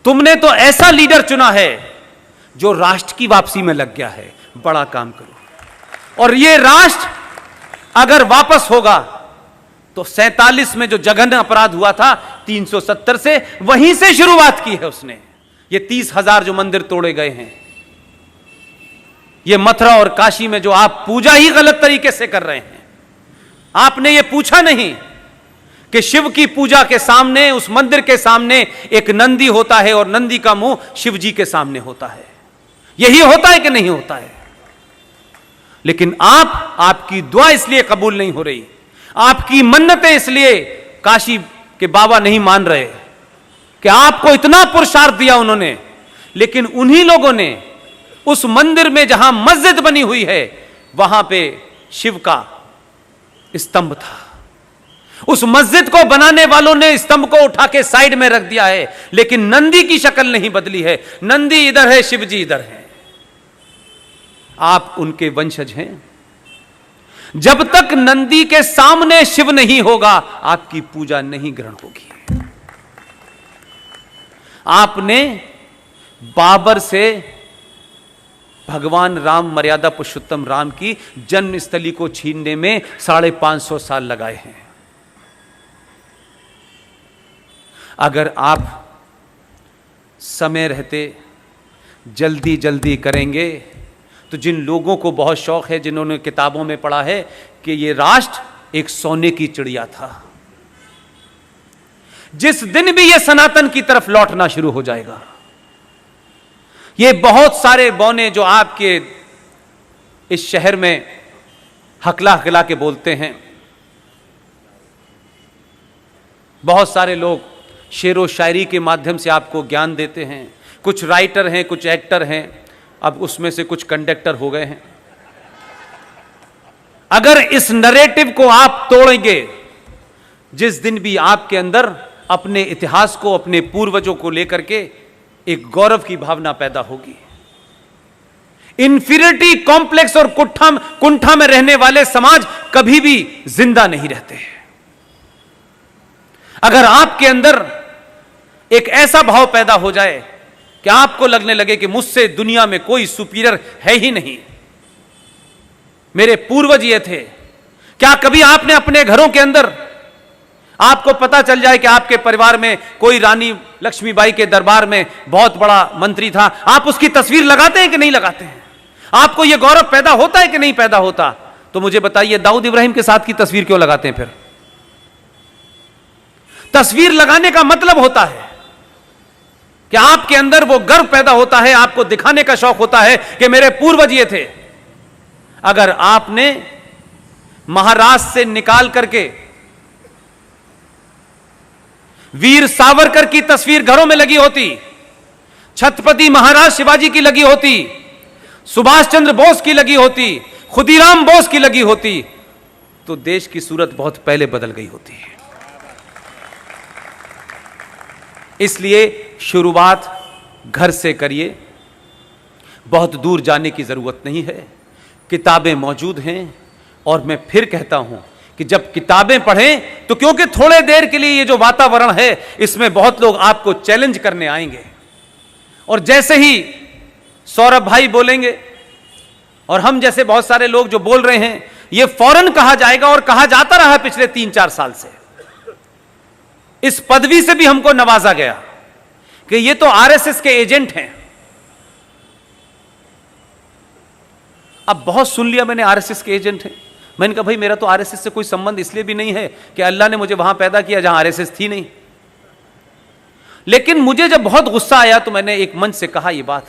तुमने तो ऐसा लीडर चुना है जो राष्ट्र की वापसी में लग गया है। बड़ा काम करो। और ये राष्ट्र अगर वापस होगा तो 47 में जो जघन्य अपराध हुआ था 370 से, वहीं से शुरुआत की है उसने। ये 30,000 जो मंदिर तोड़े गए हैं, ये मथुरा और काशी में जो आप पूजा ही गलत तरीके से कर रहे हैं, आपने ये पूछा नहीं कि शिव की पूजा के सामने, उस मंदिर के सामने एक नंदी होता है और नंदी का मुंह शिव जी के सामने होता है। यही होता है कि नहीं होता है? लेकिन आपकी दुआ इसलिए कबूल नहीं हो रही, आपकी मन्नतें इसलिए काशी के बाबा नहीं मान रहे कि आपको इतना पुरुषार्थ दिया उन्होंने, लेकिन उन्हीं लोगों ने उस मंदिर में जहां मस्जिद बनी हुई है वहां पे शिव का स्तंभ था। उस मस्जिद को बनाने वालों ने स्तंभ को उठा के साइड में रख दिया है, लेकिन नंदी की शक्ल नहीं बदली है। नंदी इधर है, शिव जी इधर है। आप उनके वंशज हैं। जब तक नंदी के सामने शिव नहीं होगा, आपकी पूजा नहीं ग्रहण होगी। आपने बाबर से भगवान राम, मर्यादा पुरुषोत्तम राम की जन्मस्थली को छीनने में 550 साल लगाए हैं। अगर आप समय रहते जल्दी जल्दी करेंगे तो जिन लोगों को बहुत शौक है, जिन्होंने किताबों में पढ़ा है कि ये राष्ट्र एक सोने की चिड़िया था, जिस दिन भी ये सनातन की तरफ लौटना शुरू हो जाएगा, ये बहुत सारे बौने जो आपके इस शहर में हकला हकला के बोलते हैं, बहुत सारे लोग शेरो शायरी के माध्यम से आपको ज्ञान देते हैं, कुछ राइटर हैं, कुछ एक्टर हैं, अब उसमें से कुछ कंडक्टर हो गए हैं। अगर इस नरेटिव को आप तोड़ेंगे, जिस दिन भी आपके अंदर अपने इतिहास को, अपने पूर्वजों को लेकर के एक गौरव की भावना पैदा होगी, इंफीरियरिटी कॉम्प्लेक्स और कुंठा में रहने वाले समाज कभी भी जिंदा नहीं रहते। अगर आपके अंदर एक ऐसा भाव पैदा हो जाए कि आपको लगने लगे कि मुझसे दुनिया में कोई सुपीरियर है ही नहीं, मेरे पूर्वज ये थे। क्या कभी आपने अपने घरों के अंदर, आपको पता चल जाए कि आपके परिवार में कोई रानी लक्ष्मीबाई के दरबार में बहुत बड़ा मंत्री था, आप उसकी तस्वीर लगाते हैं कि नहीं लगाते हैं? आपको यह गौरव पैदा होता है कि नहीं पैदा होता? तो मुझे बताइए, दाऊद इब्राहिम के साथ की तस्वीर क्यों लगाते हैं? फिर तस्वीर लगाने का मतलब होता है कि आपके अंदर वो गर्व पैदा होता है, आपको दिखाने का शौक होता है कि मेरे पूर्वज ये थे। अगर आपने महाराष्ट्र से निकाल करके वीर सावरकर की तस्वीर घरों में लगी होती, छत्रपति महाराज शिवाजी की लगी होती, सुभाष चंद्र बोस की लगी होती, खुदीराम बोस की लगी होती, तो देश की सूरत बहुत पहले बदल गई होती है। इसलिए शुरुआत घर से करिए, बहुत दूर जाने की जरूरत नहीं है। किताबें मौजूद हैं, और मैं फिर कहता हूं कि जब किताबें पढ़ें तो क्योंकि थोड़े देर के लिए ये जो वातावरण है, इसमें बहुत लोग आपको चैलेंज करने आएंगे, और जैसे ही सौरभ भाई बोलेंगे और हम जैसे बहुत सारे लोग जो बोल रहे हैं, ये फौरन कहा जाएगा, और कहा जाता रहा पिछले 3-4 साल से। इस पदवी से भी हमको नवाजा गया कि ये तो आरएसएस के एजेंट हैं। अब बहुत सुन लिया मैंने, आरएसएस के एजेंट हैं। मैंने कहा भाई, मेरा तो आरएसएस से कोई संबंध इसलिए भी नहीं है कि अल्लाह ने मुझे वहां पैदा किया जहां आरएसएस थी नहीं। लेकिन मुझे जब बहुत गुस्सा आया तो मैंने एक मंच से कहा ये बात,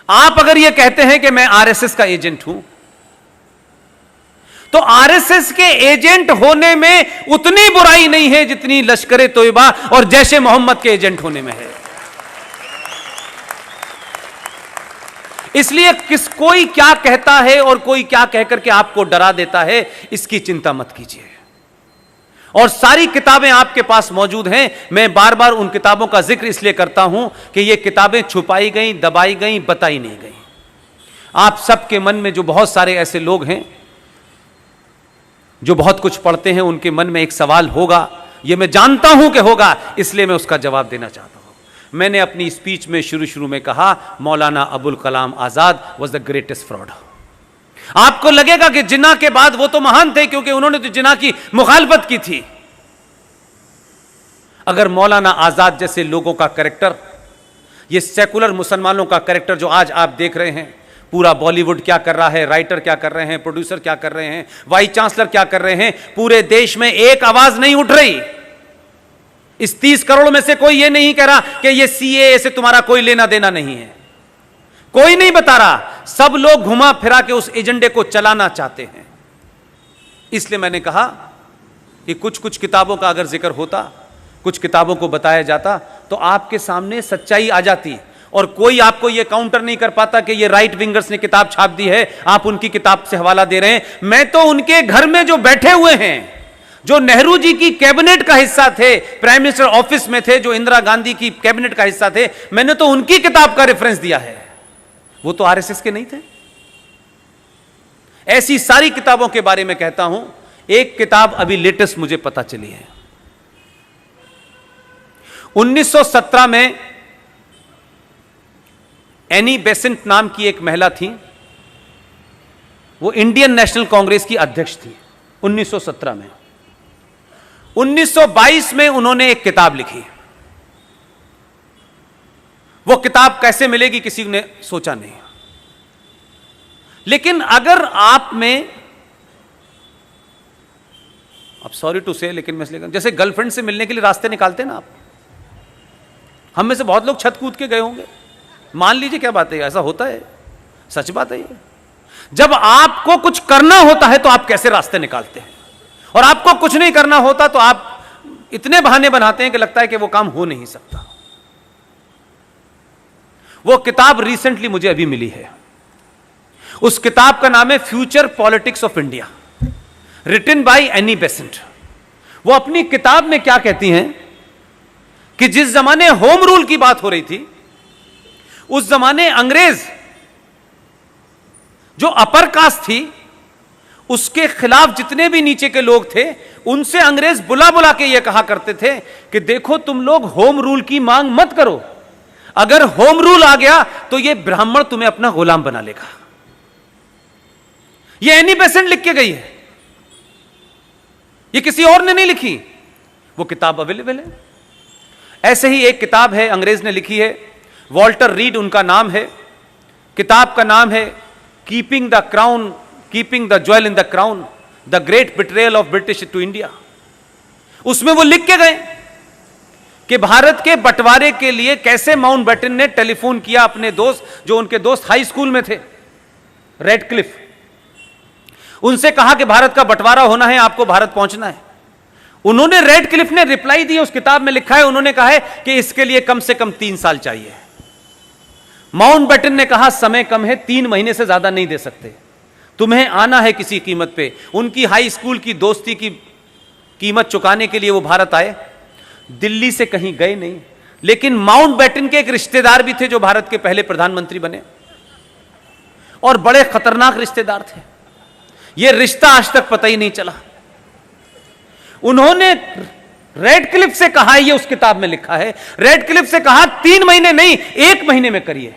आप अगर ये कहते हैं कि मैं आरएसएस का एजेंट हूं, तो आरएसएस के एजेंट होने में उतनी बुराई नहीं है जितनी लश्कर तोयबा और जैशे मोहम्मद के एजेंट होने में है। इसलिए कोई क्या कहता है और कोई क्या कहकर के आपको डरा देता है, इसकी चिंता मत कीजिए। और सारी किताबें आपके पास मौजूद हैं। मैं बार बार उन किताबों का जिक्र इसलिए करता हूं कि ये किताबें छुपाई गई, दबाई गई, बताई नहीं गई। आप सबके मन में जो बहुत सारे ऐसे लोग हैं जो बहुत कुछ पढ़ते हैं, उनके मन में एक सवाल होगा, यह मैं जानता हूं कि होगा, इसलिए मैं उसका जवाब देना चाहता हूं। मैंने अपनी स्पीच में शुरू में कहा Maulana Abul Kalam Azad was the greatest fraud. आपको लगेगा कि जिन्ना के बाद वो तो महान थे क्योंकि उन्होंने तो जिन्ना की मुखालफत की थी। अगर मौलाना आजाद जैसे लोगों का कैरेक्टर, ये सेकुलर मुसलमानों का कैरेक्टर जो आज आप देख रहे हैं, पूरा बॉलीवुड क्या कर रहा है, राइटर क्या कर रहे हैं, प्रोड्यूसर क्या कर रहे हैं, वाइस चांसलर क्या कर रहे हैं, पूरे देश में एक आवाज नहीं उठ रही। इस 30 करोड़ में से कोई ये नहीं कह रहा कि ये सीएए से तुम्हारा कोई लेना देना नहीं है, कोई नहीं बता रहा। सब लोग घुमा फिरा के उस एजेंडे को चलाना चाहते हैं। इसलिए मैंने कहा कि कुछ कुछ किताबों का अगर जिक्र होता, कुछ किताबों को बताया जाता तो आपके सामने सच्चाई आ जाती, और कोई आपको यह काउंटर नहीं कर पाता कि ये राइट विंगर्स ने किताब छाप दी है, आप उनकी किताब से हवाला दे रहे हैं। मैं तो उनके घर में जो बैठे हुए हैं, जो नेहरू जी की कैबिनेट का हिस्सा थे, प्राइम मिनिस्टर ऑफिस में थे, जो इंदिरा गांधी की कैबिनेट का हिस्सा थे, मैंने तो उनकी किताब का रेफरेंस दिया है। वो तो आरएसएस के नहीं थे। ऐसी सारी किताबों के बारे में कहता हूं। एक किताब अभी लेटेस्ट मुझे पता चली है, 1917 में एनी बेसेंट नाम की एक महिला थी, वो इंडियन नेशनल कांग्रेस की अध्यक्ष थी 1917 में। 1922 में उन्होंने एक किताब लिखी। वो किताब कैसे मिलेगी किसी ने सोचा नहीं, लेकिन अगर आप में, अब सॉरी टू से, लेकिन मैं जैसे गर्लफ्रेंड से मिलने के लिए रास्ते निकालते ना आप, हम में से बहुत लोग छत कूद के गए होंगे, मान लीजिए, क्या बात है, ऐसा होता है, सच बात है ये। जब आपको कुछ करना होता है तो आप कैसे रास्ते निकालते हैं, और आपको कुछ नहीं करना होता तो आप इतने बहाने बनाते हैं कि लगता है कि वो काम हो नहीं सकता। वो किताब रिसेंटली मुझे अभी मिली है। उस किताब का नाम है future politics of India, written by Annie Besant. वो अपनी किताब में क्या कहती हैं कि जिस जमाने होम रूल की बात हो रही थी, उस जमाने अंग्रेज जो अपर कास्ट थी, उसके खिलाफ जितने भी नीचे के लोग थे, उनसे अंग्रेज बुला बुला के यह कहा करते थे कि देखो तुम लोग होम रूल की मांग मत करो, अगर होम रूल आ गया तो यह ब्राह्मण तुम्हें अपना गुलाम बना लेगा। यह एनी बेसेंट लिख के गई है, यह किसी और ने नहीं लिखी। वो किताब अवेलेबल है। ऐसे ही एक किताब है, अंग्रेज ने लिखी है, वॉल्टर रीड उनका नाम है। किताब का नाम है keeping the crown, keeping the jewel in the crown, the great betrayal of British to India. उसमें वो लिख के गए कि भारत के बंटवारे के लिए कैसे माउंटबेटन ने टेलीफोन किया अपने दोस्त, जो उनके दोस्त हाई स्कूल में थे, रेडक्लिफ, उनसे कहा कि भारत का बंटवारा होना है, आपको भारत पहुंचना है। उन्होंने, रेडक्लिफ ने रिप्लाई दी, उस किताब में लिखा है, उन्होंने कहा है कि इसके लिए कम से कम 3 साल चाहिए। माउंटबेटन ने कहा समय कम है, 3 महीने से ज्यादा नहीं दे सकते, तुम्हें आना है किसी कीमत पे। उनकी हाई स्कूल की दोस्ती की कीमत चुकाने के लिए वो भारत आए, दिल्ली से कहीं गए नहीं। लेकिन माउंटबेटन के एक रिश्तेदार भी थे जो भारत के पहले प्रधानमंत्री बने, और बड़े खतरनाक रिश्तेदार थे। यह रिश्ता आज तक पता ही नहीं चला। उन्होंने रेडक्लिफ से कहा, यह उस किताब में लिखा है, रेडक्लिफ से कहा 3 महीने नहीं, 1 महीने में करिए।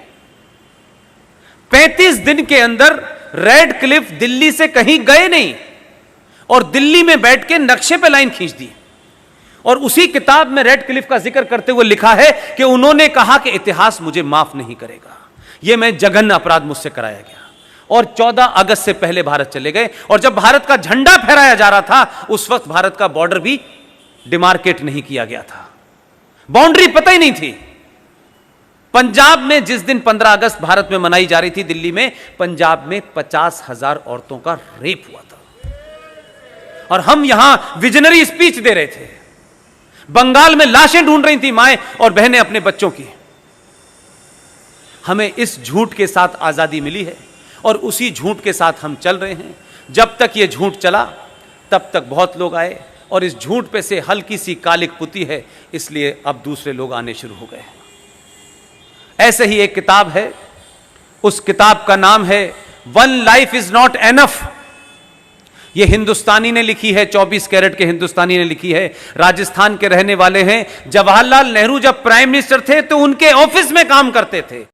35 दिन के अंदर रेडक्लिफ दिल्ली से कहीं गए नहीं, और दिल्ली में बैठ के नक्शे पे लाइन खींच दी। और उसी किताब में रेडक्लिफ का जिक्र करते हुए लिखा है कि उन्होंने कहा कि इतिहास मुझे माफ नहीं करेगा, यह मैं जघन्य अपराध मुझसे कराया गया। और 14 अगस्त से पहले भारत चले गए, और जब भारत का झंडा फहराया जा रहा था, उस वक्त भारत का बॉर्डर भी डिमार्केट नहीं किया गया था, बाउंड्री पता ही नहीं थी। पंजाब में जिस दिन 15 अगस्त भारत में मनाई जा रही थी, दिल्ली में, पंजाब में 50,000 औरतों का रेप हुआ था, और हम यहां विजनरी स्पीच दे रहे थे। बंगाल में लाशें ढूंढ रही थी माएं और बहनें अपने बच्चों की। हमें इस झूठ के साथ आजादी मिली है, और उसी झूठ के साथ हम चल रहे हैं। जब तक यह झूठ चला, तब तक बहुत लोग आए, और इस झूठ पे से हल्की सी कालिक पुती है, इसलिए अब दूसरे लोग आने शुरू हो गए। ऐसे ही एक किताब है, उस किताब का नाम है one life is not enough, ये हिंदुस्तानी ने लिखी है, 24 कैरेट के हिंदुस्तानी ने लिखी है, राजस्थान के रहने वाले हैं। जवाहरलाल नेहरू जब प्राइम मिनिस्टर थे तो उनके ऑफिस में काम करते थे।